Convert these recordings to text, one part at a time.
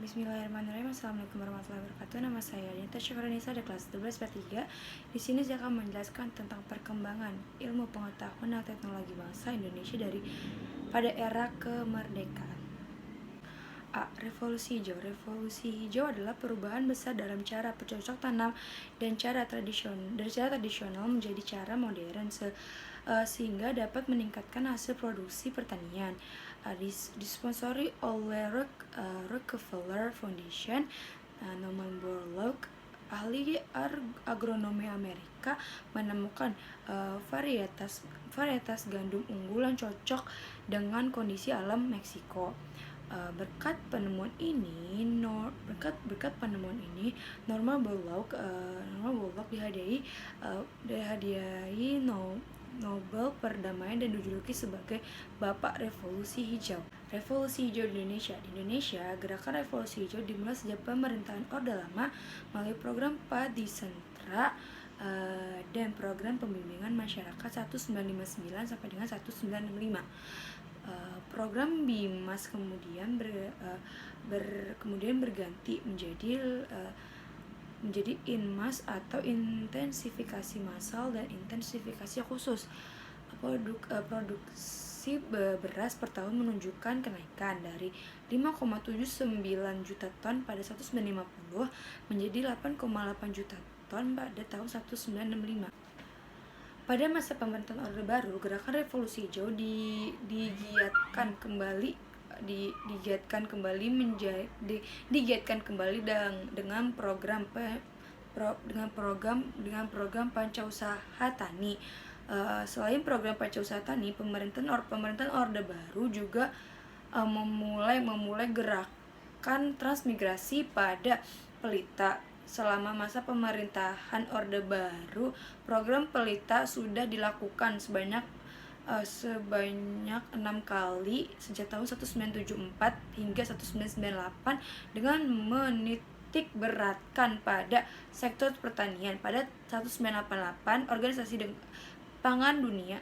Bismillahirrahmanirrahim. Assalamualaikum warahmatullahi wabarakatuh. Nama saya Nita Syafranisa dari kelas 12 B3. Di sini saya akan menjelaskan tentang perkembangan ilmu pengetahuan dan teknologi bangsa Indonesia pada era kemerdekaan. A. Revolusi Hijau. Revolusi hijau adalah perubahan besar dalam cara bercocok tanam dan cara tradisional menjadi cara modern sehingga dapat meningkatkan hasil produksi pertanian. Disponsori oleh Rockefeller Foundation, Norman Borlaug, ahli agronomi Amerika, menemukan varietas gandum unggul yang cocok dengan kondisi alam Meksiko. Berkat penemuan ini, Norman Borlaug dihadiahi Nobel Perdamaian dan dijuluki sebagai Bapak Revolusi Hijau. Revolusi Hijau di Indonesia. Di Indonesia, gerakan Revolusi Hijau dimulai sejak pemerintahan Orde Lama melalui program Padi Sentra dan program pembimbingan masyarakat 1959 sampai dengan 1965. Program BIMAS kemudian berganti menjadi INMAS atau intensifikasi massal dan intensifikasi khusus. Produksi beras per tahun menunjukkan kenaikan dari 5,79 juta ton pada 1950 menjadi 8,8 juta ton pada tahun 1965. Pada masa pemerintahan Orde Baru, gerakan Revolusi Hijau digiatkan kembali dengan program Pancausaha Tani. Selain program Pancausaha Tani, pemerintahan Orde Baru juga memulai gerakan transmigrasi pada Pelita. Selama masa pemerintahan Orde Baru, program Pelita sudah dilakukan sebanyak 6 kali sejak tahun 1974 hingga 1998 dengan menitik beratkan pada sektor pertanian. Pada 1988, Organisasi Pangan Dunia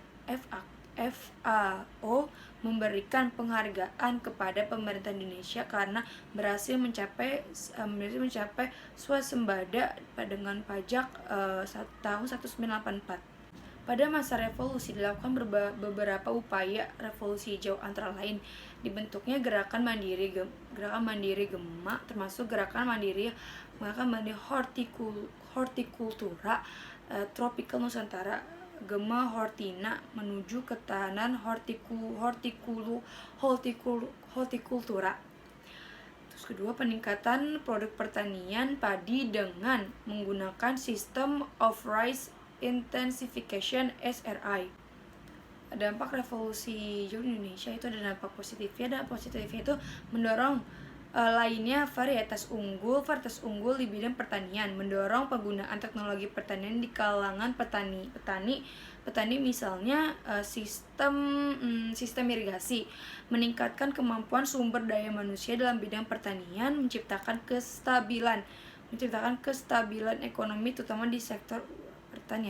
FAO memberikan penghargaan kepada pemerintah Indonesia karena berhasil mencapai swasembada dengan pajak tahun 1984. Pada masa revolusi dilakukan beberapa upaya revolusi hijau, antara lain dibentuknya gerakan mandiri Gema, termasuk gerakan mandiri hortikultura Tropikal Nusantara, Gema Hortina, menuju ketahanan hortikultura. Terus kedua, peningkatan produk pertanian padi dengan menggunakan sistem of rice intensification (SRI). Dampak revolusi hijau di Indonesia itu ada dampak positifnya. Dampak positifnya itu mendorong lainnya varietas unggul di bidang pertanian, mendorong penggunaan teknologi pertanian di kalangan petani, misalnya sistem irigasi, meningkatkan kemampuan sumber daya manusia dalam bidang pertanian, menciptakan kestabilan ekonomi terutama di sektor pertanian.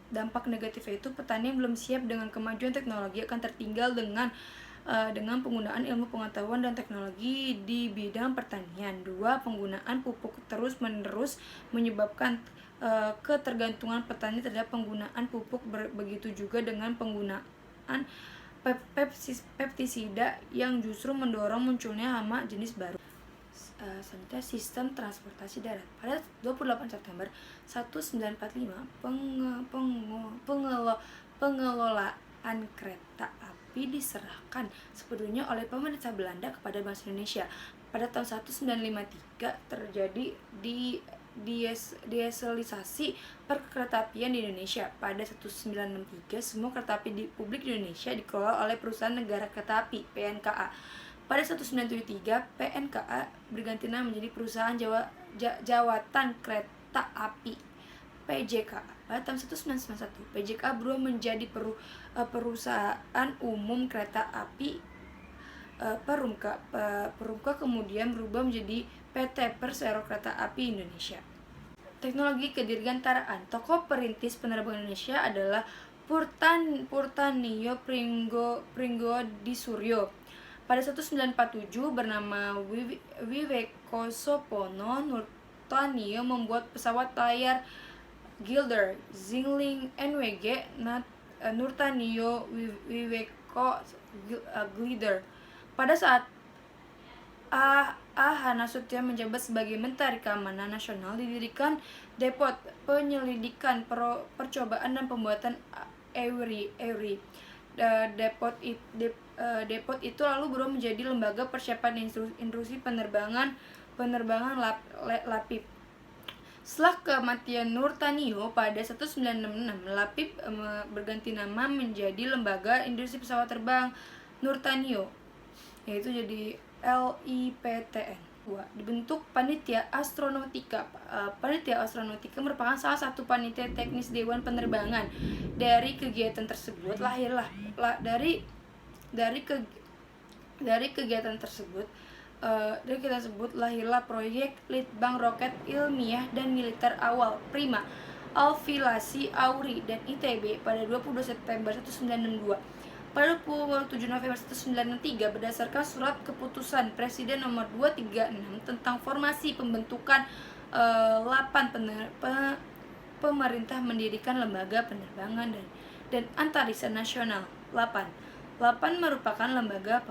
Dampak negatifnya itu petani yang belum siap dengan kemajuan teknologi akan tertinggal dengan penggunaan ilmu pengetahuan dan teknologi di bidang pertanian. 2. Penggunaan pupuk terus-menerus menyebabkan ketergantungan petani terhadap penggunaan pupuk. Begitu juga dengan penggunaan pestisida yang justru mendorong munculnya hama jenis baru. Selanjutnya, sistem transportasi darat. Pada 28 September 1945, pengelolaan kereta api diserahkan sepenuhnya oleh pemerintah Belanda kepada bangsa Indonesia. Pada tahun 1953 terjadi desentralisasi perkeretaapian di Indonesia. Pada 1963 semua kereta api di Republik Indonesia dikelola oleh Perusahaan Negara Kereta Api (PNKA). Pada 1973 PNKA berganti nama menjadi Perusahaan Jawatan Kereta Api (PJKA). Pada tahun 1991 PJKA berubah menjadi Perusahaan Umum Kereta Api Perumka, kemudian berubah menjadi PT Persero Kereta Api Indonesia. Teknologi kedirgantaraan. Tokoh perintis penerbangan Indonesia adalah Purtanio Pringgodisurio. Pada 1947 bernama Wiwekosopono Nurtanio membuat pesawat layar Gilder Zingling NWG Nurtanio Wiweko Glider. Pada saat Hanasution menjabat sebagai Menteri Keamanan Nasional, didirikan Depot Penyelidikan Percobaan dan Pembuatan Euri. Depot itu lalu berubah menjadi Lembaga Persiapan Instruksi Penerbangan LAPIP. Setelah kematian Nurtanio pada 1966, LAPIP berganti nama menjadi Lembaga Industri Pesawat Terbang Nurtanio, yaitu jadi LIPTN. Dibentuk Panitia Astronautika. Panitia Astronautika merupakan salah satu panitia teknis Dewan Penerbangan. Dari kegiatan tersebut lahirlah proyek Litbang Roket Ilmiah dan Militer Awal Prima Alfilasi Auri dan ITB pada 22 September 1962. Pada 27 November 1993 berdasarkan surat keputusan Presiden nomor 236 tentang formasi pembentukan 8 pemerintah mendirikan Lembaga Penerbangan dan Antariksa Nasional 8 merupakan lembaga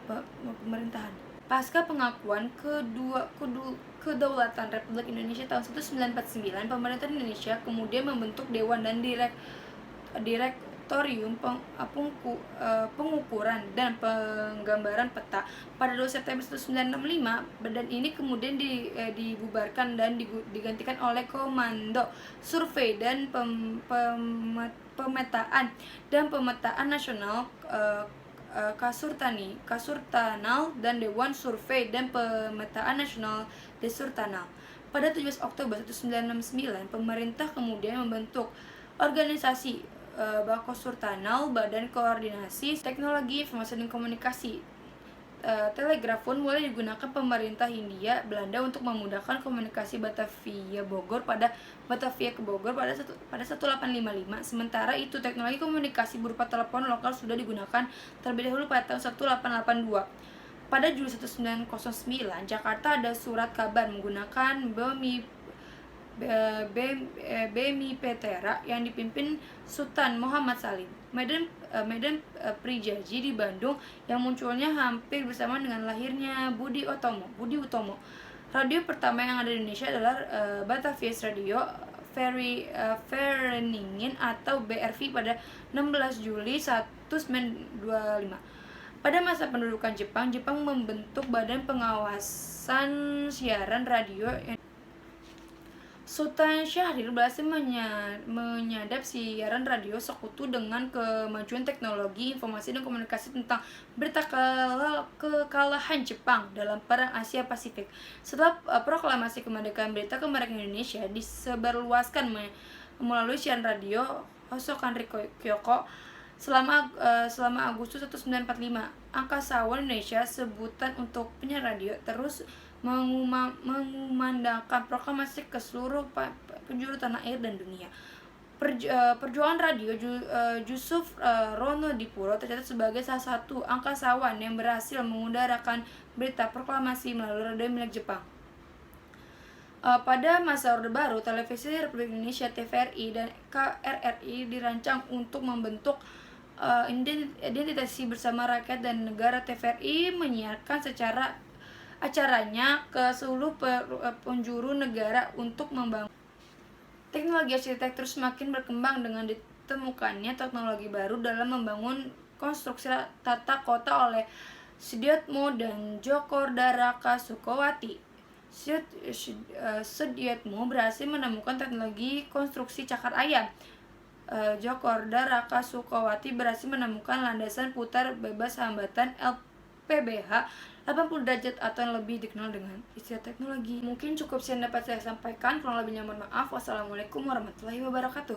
pemerintahan. Pasca pengakuan kedaulatan Republik Indonesia tahun 1949, pemerintah Indonesia kemudian membentuk Dewan dan Direktorium Pengukuran dan Penggambaran Peta pada 2 September 1965. Badan ini kemudian dibubarkan dan digantikan oleh Komando Survei dan Pemetaan Nasional Kasurtanal dan Dewan Survei dan Pemetaan Nasional Desurtanal. Pada 17 Oktober 1969, pemerintah kemudian membentuk organisasi Bakosurtanal, Badan Koordinasi Teknologi Informasi dan Komunikasi. Telegrafon mulai digunakan pemerintah Hindia Belanda untuk memudahkan komunikasi Batavia ke Bogor pada 1855. Sementara itu teknologi komunikasi berupa telepon lokal sudah digunakan terlebih dahulu pada tahun 1882. Pada Juli 1909, Jakarta ada surat kabar menggunakan BMI-Petera yang dipimpin Sultan Muhammad Salim. Medan Prijaji di Bandung yang munculnya hampir bersamaan dengan lahirnya Budi Utomo. Radio pertama yang ada di Indonesia adalah Batavia Radio Vereniging atau BRV pada 16 Juli 1925. Pada masa pendudukan Jepang membentuk Badan Pengawasan Siaran Radio. Sultan Syahrir berhasil menyadap siaran radio sekutu dengan kemajuan teknologi informasi dan komunikasi tentang berita kekalahan Jepang dalam Perang Asia Pasifik. Setelah proklamasi kemerdekaan, berita kemerdekaan Indonesia disebarluaskan melalui siaran radio Hosokan Kyoko selama Agustus 1945. Angkasawan Indonesia, sebutan untuk penyiar radio, terus mengumandangkan proklamasi ke seluruh penjuru tanah air dan dunia. Perjuangan radio Yusuf Ronodipuro tercatat sebagai salah satu angkasawan yang berhasil mengudarakan berita proklamasi melalui radio milik Jepang. Pada masa Orde Baru, Televisi Republik Indonesia TVRI dan KRRI dirancang untuk membentuk identitasi bersama rakyat dan negara. TVRI menyiarkan acaranya ke seluruh penjuru negara untuk membangun. Teknologi arsitektur semakin berkembang dengan ditemukannya teknologi baru dalam membangun konstruksi tata kota oleh Sudiatmo dan Djokodara Sukowati. Sudiatmo berhasil menemukan teknologi konstruksi cakar ayam. Djokodara Sukowati berhasil menemukan landasan putar bebas hambatan LPBH 80 derajat atau yang lebih dikenal dengan istilah teknologi. Mungkin cukup sekian dapat saya sampaikan. Kurang lebihnya mohon maaf. Wassalamualaikum warahmatullahi wabarakatuh.